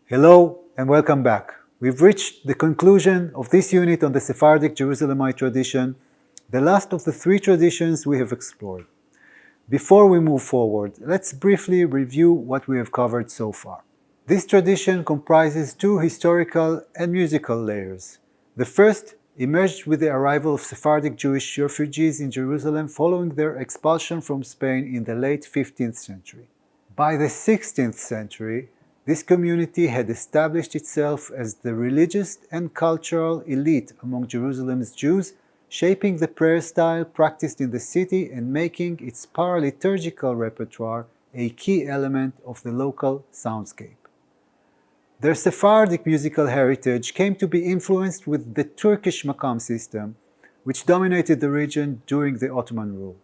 Hello and welcome back. We've reached the conclusion of this unit on the Sephardic Jerusalemite tradition, the last of the three traditions we have explored. Before we move forward, let's briefly review what we have covered so far. This tradition comprises two historical and musical layers. The first emerged with the arrival of Sephardic Jewish refugees in Jerusalem following their expulsion from Spain in the late 15th century. By the 16th century, this community had established itself as the religious and cultural elite among Jerusalem's Jews, shaping the prayer style practiced in the city and making its paraliturgical repertoire a key element of the local soundscape. Their Sephardic musical heritage came to be influenced with the Turkish makam system, which dominated the region during the Ottoman rule.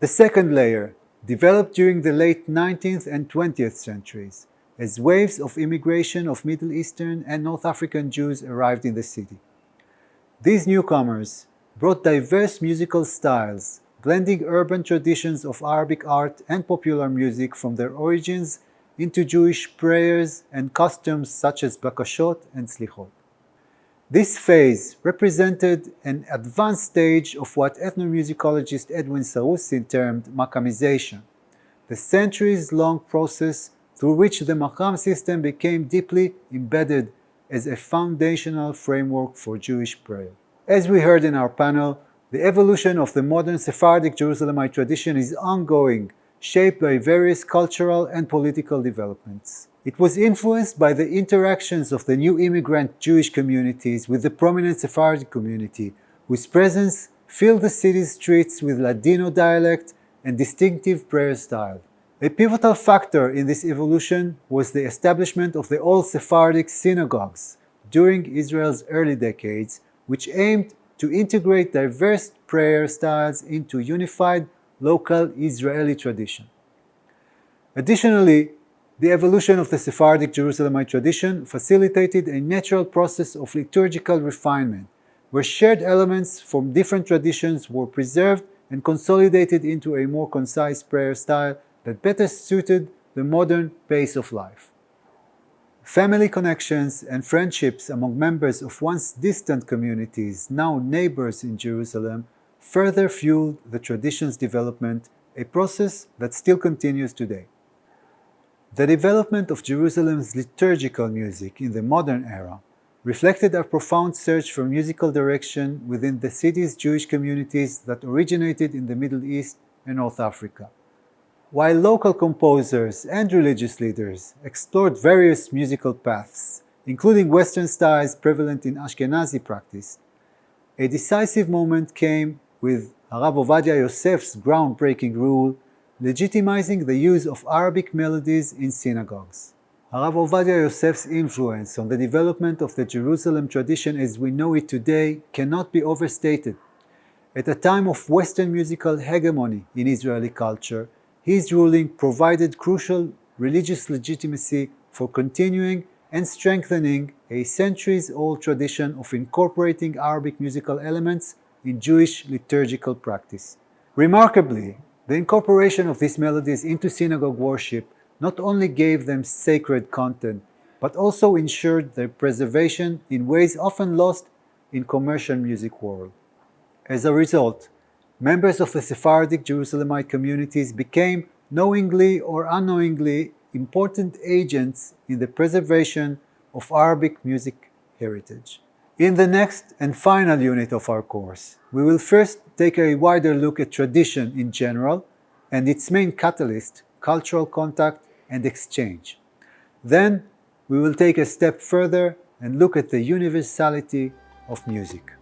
The second layer developed during the late 19th and 20th centuries, as waves of immigration of Middle Eastern and North African Jews arrived in the city. These newcomers brought diverse musical styles, blending urban traditions of Arabic art and popular music from their origins into Jewish prayers and customs such as bakashot and slichot. This phase represented an advanced stage of what ethnomusicologist Edwin Sarusin termed makamization, the centuries-long process through which the makam system became deeply embedded as a foundational framework for Jewish prayer. As we heard in our panel, the evolution of the modern Sephardic Jerusalemite tradition is ongoing, shaped by various cultural and political developments. It was influenced by the interactions of the new immigrant Jewish communities with the prominent Sephardic community, whose presence filled the city's streets with Ladino dialect and distinctive prayer style. A pivotal factor in this evolution was the establishment of the Old Sephardic synagogues during Israel's early decades, which aimed to integrate diverse prayer styles into unified local Israeli tradition. Additionally, the evolution of the Sephardic Jerusalemite tradition facilitated a natural process of liturgical refinement, where shared elements from different traditions were preserved and consolidated into a more concise prayer style that better suited the modern pace of life. Family connections and friendships among members of once distant communities, now neighbors in Jerusalem, further fueled the tradition's development, a process that still continues today. The development of Jerusalem's liturgical music in the modern era reflected a profound search for musical direction within the city's Jewish communities that originated in the Middle East and North Africa. While local composers and religious leaders explored various musical paths, including Western styles prevalent in Ashkenazi practice, a decisive moment came with Harav Ovadia Yosef's groundbreaking rule, legitimizing the use of Arabic melodies in synagogues. Harav Ovadia Yosef's influence on the development of the Jerusalem tradition as we know it today cannot be overstated. At a time of Western musical hegemony in Israeli culture, his ruling provided crucial religious legitimacy for continuing and strengthening a centuries-old tradition of incorporating Arabic musical elements in Jewish liturgical practice. Remarkably, the incorporation of these melodies into synagogue worship not only gave them sacred content, but also ensured their preservation in ways often lost in commercial music world. As a result, members of the Sephardic Jerusalemite communities became, knowingly or unknowingly, important agents in the preservation of Arabic music heritage. In the next and final unit of our course, we will first take a wider look at tradition in general and its main catalyst, cultural contact and exchange. Then, we will take a step further and look at the universality of music.